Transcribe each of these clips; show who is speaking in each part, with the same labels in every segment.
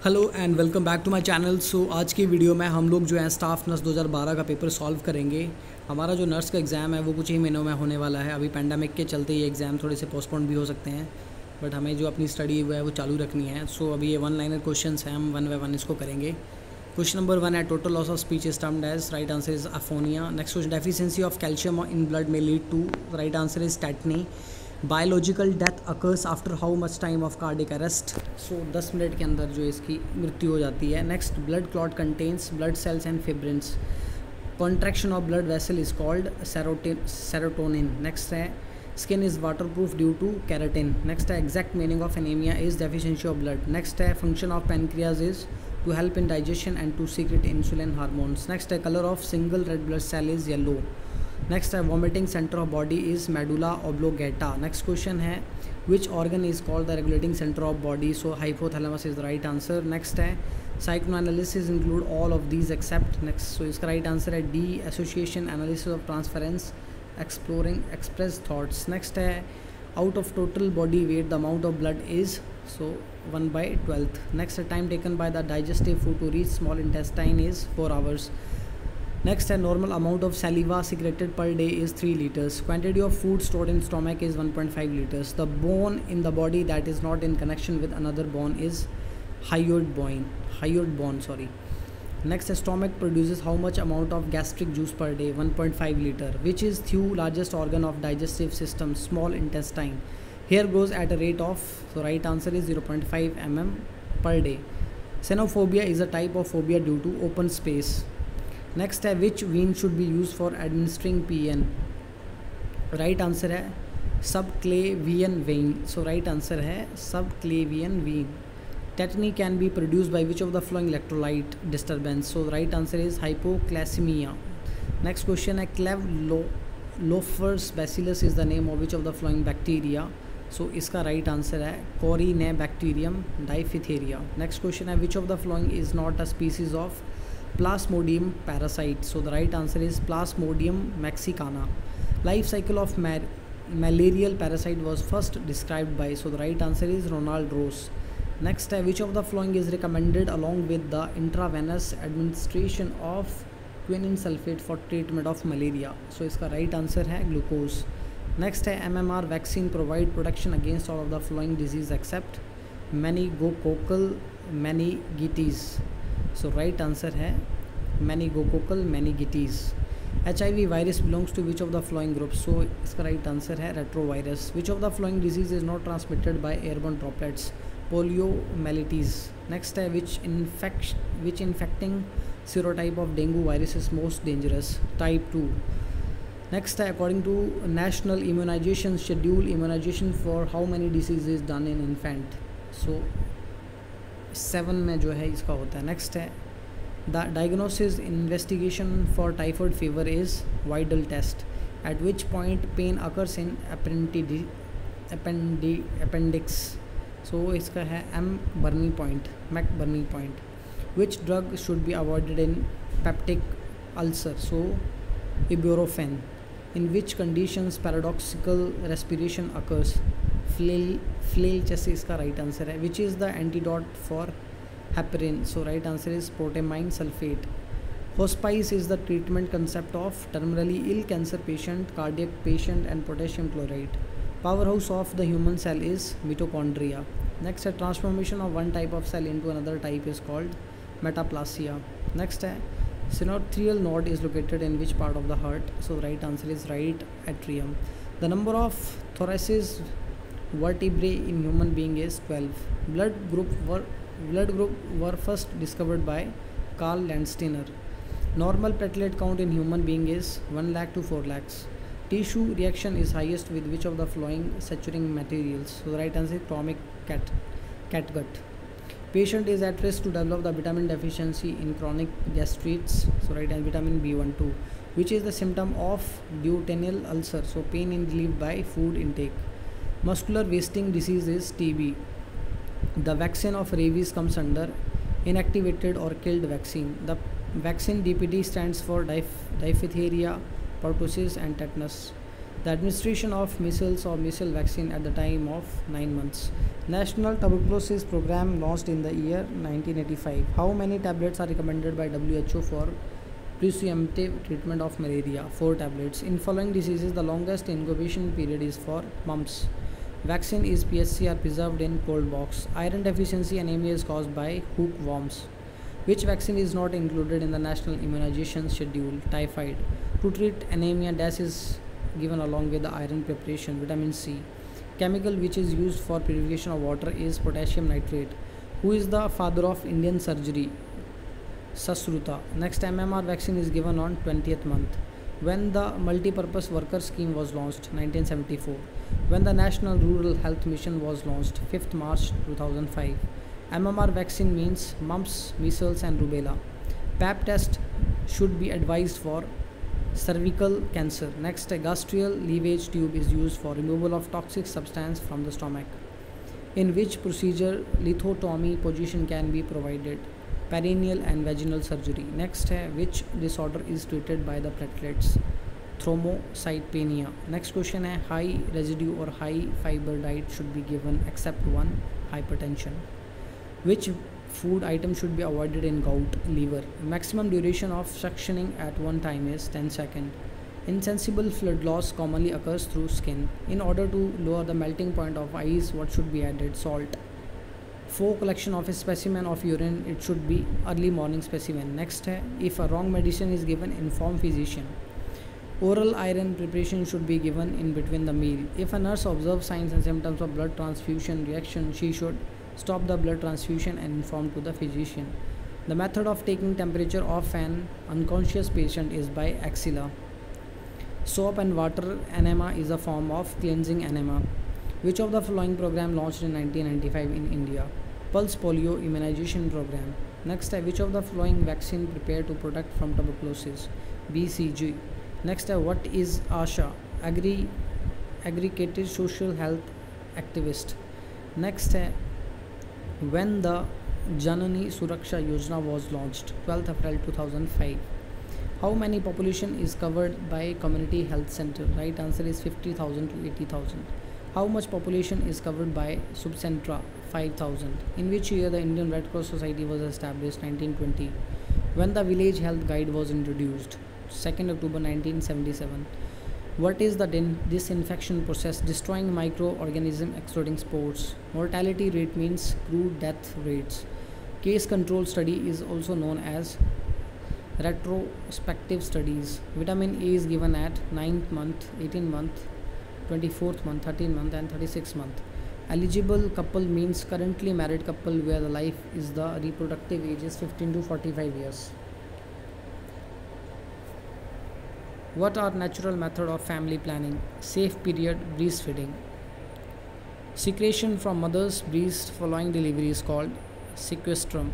Speaker 1: Hello and welcome back to my channel. So आज की video में हम लोग जो है स्टाफ नर्स 2012 का पेपर सॉल्व करेंगे। हमारा जो नर्स का एग्ज़ाम है वो कुछ ही महीनों में होने वाला है। अभी पेंडेमिक के चलते ये एग्ज़ाम थोड़े से पोस्टपोन भी हो सकते हैं, बट हमें जो अपनी स्टडी हुआ है वो चालू रखनी है। सो अभी ये वन लाइनर क्वेश्चन हैं, हम वन बाय वन इसको करेंगे। क्वेश्चन नंबर 1 है total loss of speech is termed as, right answer is aphonia. Next question, deficiency of calcium in blood में lead to, right answer is tetany. Biological death occurs after how much time of cardiac arrest. So 10 minute के अंदर जो इसकी मृत्यु हो जाती है। Next, blood clot contains blood cells and fibrins. Contraction of blood vessel is called serotonin. Next है skin is water proof due to keratin. Next है exact meaning of anaemia is deficiency of blood. Next है function of pancreas is to help in digestion and to secrete insulin hormones. Next है colour of single red blood cell is yellow. Next है vomiting centre of body is medulla oblongata. Next question है which organ is called the regulating centre of body. So hypothalamus is the right answer. Next है psychoanalysis include all of these except. Next, so इसका right answer है D, association analysis of transference exploring express thoughts. Next है out of total body weight the amount of blood is, so 1/12। Next है time taken by the digestive food to reach small intestine is 4 hours। Next, a normal amount of saliva secreted per day is 3 liters. Quantity of food stored in stomach is 1.5 liters. The bone in the body that is not in connection with another bone is hyoid bone. Next, a stomach produces how much amount of gastric juice per day? 1.5 liter. Which is the largest organ of digestive system? Small intestine. Hair grows at a rate of, so right answer is 0.5 mm per day. Xenophobia is a type of phobia due to open space. Next है which vein should be use for administering PN. Right answer है subclavian vein. So right answer है subclavian vein. Tetany can be produce by which of the following electrolyte disturbance. So right answer is hypocalcaemia. Next question है Klebs Loeffler bacillus is the name of which of the following bacteria. So इसका right answer है corynebacterium diphtheriae. Next question है which of the following is not a species of Plasmodium parasite. So the right answer is Plasmodium mexicana. Life cycle of malarial parasite was first described by, so the right answer is Ronald Ross. Next, which of the following is recommended along with the intravenous administration of quinine sulfate for treatment of malaria? So इसका right answer है glucose. Next है MMR vaccine provide protection against all of the following disease except meningococcal meningitis. So right answer है meningococcal meningitis. HIV virus belongs to which of the following group. So इसका right answer है retrovirus. Which of the following disease is not transmitted by airborne droplets? Poliomyelitis. Next है which infecting serotype of dengue virus is most dangerous? Type 2। Next है according to national immunisation schedule immunisation for how many disease is done in infant? So 7 में जो है इसका होता है। Next है the diagnosis investigation for typhoid fever is Widal test. At which point pain occurs in appendix? So इसका है McBurney point. Which drug should be avoided in peptic ulcer? So ibuprofen. In which conditions paradoxical respiration occurs? Flail chest इसका right answer है। Which is the antidote for heparin? So right answer is protamine sulphate. Hospice is the treatment concept of terminally ill cancer patient, cardiac patient and potassium chloride. Power house of the human cell is mitochondria. Next है transformation of one type of cell into another type is called metaplasia. Next है sinoatrial node is located in which part of the heart? So right answer is right atrium. The number of thoraces vertebrae in human being is 12. Blood group were first discovered by Carl Landsteiner. Normal platelet count in human being is 1 lakh to 4 lakhs. Tissue reaction is highest with which of the following saturating materials? So the right answer is chromic catgut. Patient is at risk to develop the vitamin deficiency in chronic gastritis. So right answer vitamin B12. Which is the symptom of duodenal ulcer? So pain relieved by food intake. Muscular wasting disease is TB. The vaccine of rabies comes under inactivated or killed vaccine. The vaccine DPT stands for diphtheria, pertussis and tetanus. The administration of measles or measles vaccine at the time of 9 months. National tuberculosis program launched in the year 1985. How many tablets are recommended by WHO for presumptive treatment of malaria? 4 tablets. In following diseases, the longest incubation period is for mumps. Vaccine is PSCR preserved in cold box. Iron deficiency anemia is caused by hookworms. Which vaccine is not included in the national immunization schedule? Typhoid. To treat anemia, dash is given along with the iron preparation. Vitamin C. Chemical which is used for purification of water is potassium nitrate. Who is the father of Indian surgery? Sasruta. Next, MMR vaccine is given on 20th month. When the multi-purpose worker scheme was launched? 1974. When the National Rural Health Mission was launched? 5th March 2005. MMR vaccine means mumps, measles and rubella. Pap test should be advised for cervical cancer. Next, a gastrial lavage tube is used for removal of toxic substance from the stomach. In which procedure lithotomy position can be provided? Perineal and vaginal surgery. Next, which disorder is treated by the platelets? Thrombocytopenia. Next question है, high residue or high fiber diet should be given except one, hypertension. Which food item should be avoided in gout? Liver. Maximum duration of suctioning at one time is 10 seconds. Insensible fluid loss commonly occurs through skin. In order to lower the melting point of ice, what should be added? Salt. For collection of a specimen of urine, it should be early morning specimen. Next है, if a wrong medicine is given, inform physician. Oral iron preparation should be given in between the meal. If a nurse observes signs and symptoms of blood transfusion reaction, she should stop the blood transfusion and inform to the physician. The method of taking temperature of an unconscious patient is by axilla. Soap and water enema is a form of cleansing enema. Which of the following program launched in 1995 in India? Pulse polio immunization program. Next, which of the following vaccine prepared to protect from tuberculosis? BCG. Next, what is ASHA? Aggregated Social Health Activist. Next, when the Janani Suraksha Yojana was launched? 12th April 2005. How many population is covered by community health center? Right answer is 50,000 to 80,000. How much population is covered by subcentra? 5,000. In which year the Indian Red Cross Society was established? 1920. When the village health guide was introduced? 2nd October 1977. What is the disinfection process? Destroying microorganism excluding spores. Mortality rate means crew death rates. Case control study is also known as retrospective studies. Vitamin A is given at 9th month, 18th month, 24th month, 13th month and 36th month. Eligible couple means currently married couple where the life is the reproductive age is 15 to 45 years. What are natural method of family planning? Safe period breastfeeding. Secretion from mother's breast following delivery is called sequestrum.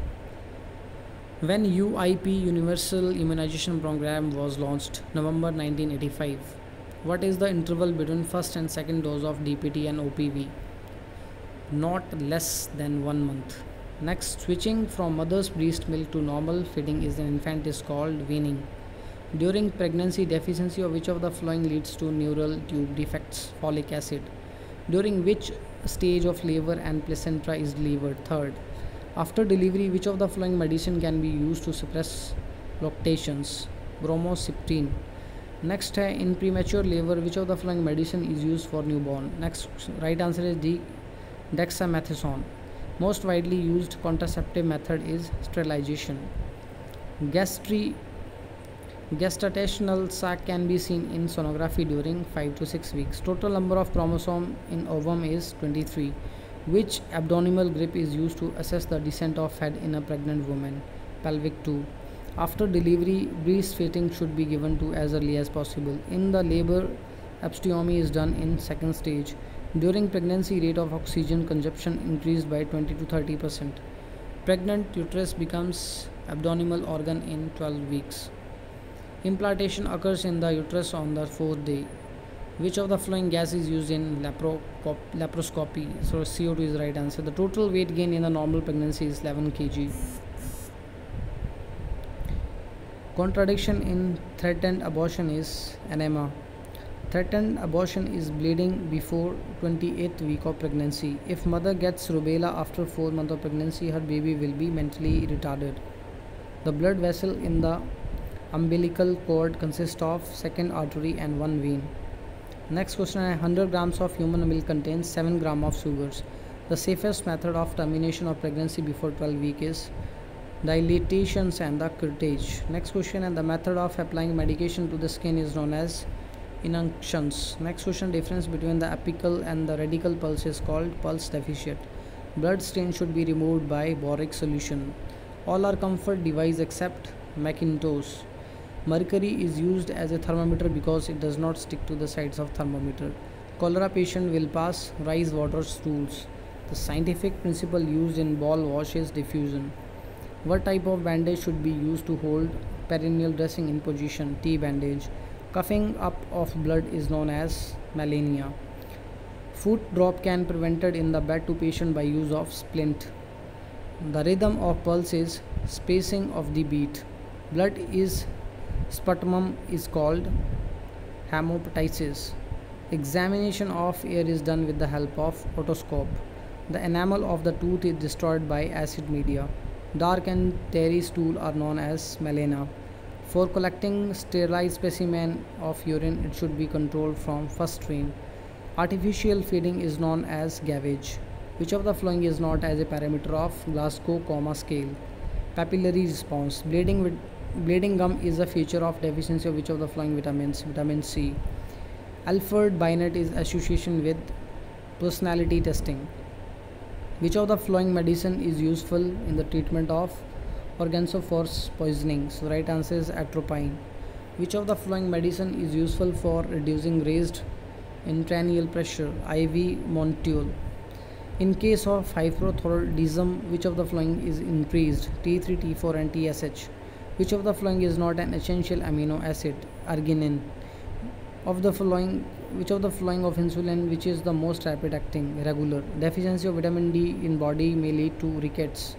Speaker 1: When UIP Universal Immunization Program was launched? November 1985. What is the interval between first and second dose of DPT and OPV? Not less than 1 month. Next, switching from mother's breast milk to normal feeding is an infant is called weaning. During pregnancy, deficiency of which of the following leads to neural tube defects? Folic acid. During which stage of labor and placenta is delivered? Third. After delivery, which of the following medicine can be used to suppress lactations? Bromocriptine. Next, in premature labor, which of the following medicine is used for newborn? Next, right answer is D. Dexamethasone. Most widely used contraceptive method is sterilization. Gestational sac can be seen in sonography during 5 to 6 weeks. Total number of chromosomes in ovum is 23. Which abdominal grip is used to assess the descent of head in a pregnant woman? Pelvic 2. After delivery, breastfeeding should be given to as early as possible. In the labor, episiotomy is done in second stage. During pregnancy, rate of oxygen consumption increased by 20 to 30%. Pregnant uterus becomes abdominal organ in 12 weeks. Implantation occurs in the uterus on the 4th day. Which of the following gas is used in laparoscopy? So CO2 is the right answer. The total weight gain in the normal pregnancy is 11 kg. Contradiction in threatened abortion is enema. Threatened abortion is bleeding before 28th week of pregnancy. If mother gets rubella after 4 months of pregnancy, her baby will be mentally retarded. The blood vessel in the umbilical cord consists of second artery and one vein. Next question is 100 grams of human milk contains 7 grams of sugars. The safest method of termination of pregnancy before 12 weeks is dilatations and the curettage. Next question, and the method of applying medication to the skin is known as injunctions. Next question, difference between the apical and the radical pulse is called pulse deficit. Blood stain should be removed by boric solution. All are comfort device except Macintosh. Mercury is used as a thermometer because it does not stick to the sides of thermometer. Cholera patient will pass rice water stools. The scientific principle used in ball wash is diffusion. What type of bandage should be used to hold perineal dressing in position? T bandage. Coughing up of blood is known as melania. Foot drop can prevented in the bed to patient by use of splint. The rhythm of pulse is spacing of the beat. Blood is sputum is called hemoptysis. Examination of ear is done with the help of otoscope. The enamel of the tooth is destroyed by acid media. Dark and tarry stool are known as melena. For collecting sterilized specimen of urine, it should be controlled from first strain. Artificial feeding is known as gavage. Which of the following is not as a parameter of Glasgow Coma scale? Papillary response. Bleeding gum is a feature of deficiency of which of the following vitamins? Vitamin C. Alfred Binet is association with personality testing. Which of the following medicine is useful in the treatment of organsophorus poisoning? So right answer is atropine. Which of the following medicine is useful for reducing raised intracranial pressure? IV Montiol. In case of hypothyroidism, which of the following is increased? T3, T4 and TSH. Which of the following is not an essential amino acid? Arginine. Which of the following of insulin which is the most rapid acting? Regular. Deficiency of vitamin D in body may lead to rickets.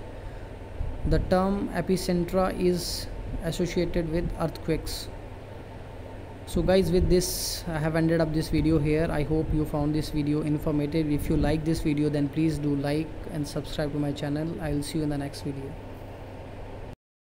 Speaker 1: The term epicentra is associated with earthquakes. So guys, with this I have ended up this video here. I hope you found this video informative. If you like this video, then please do like and subscribe to my channel. I will see you in the next video.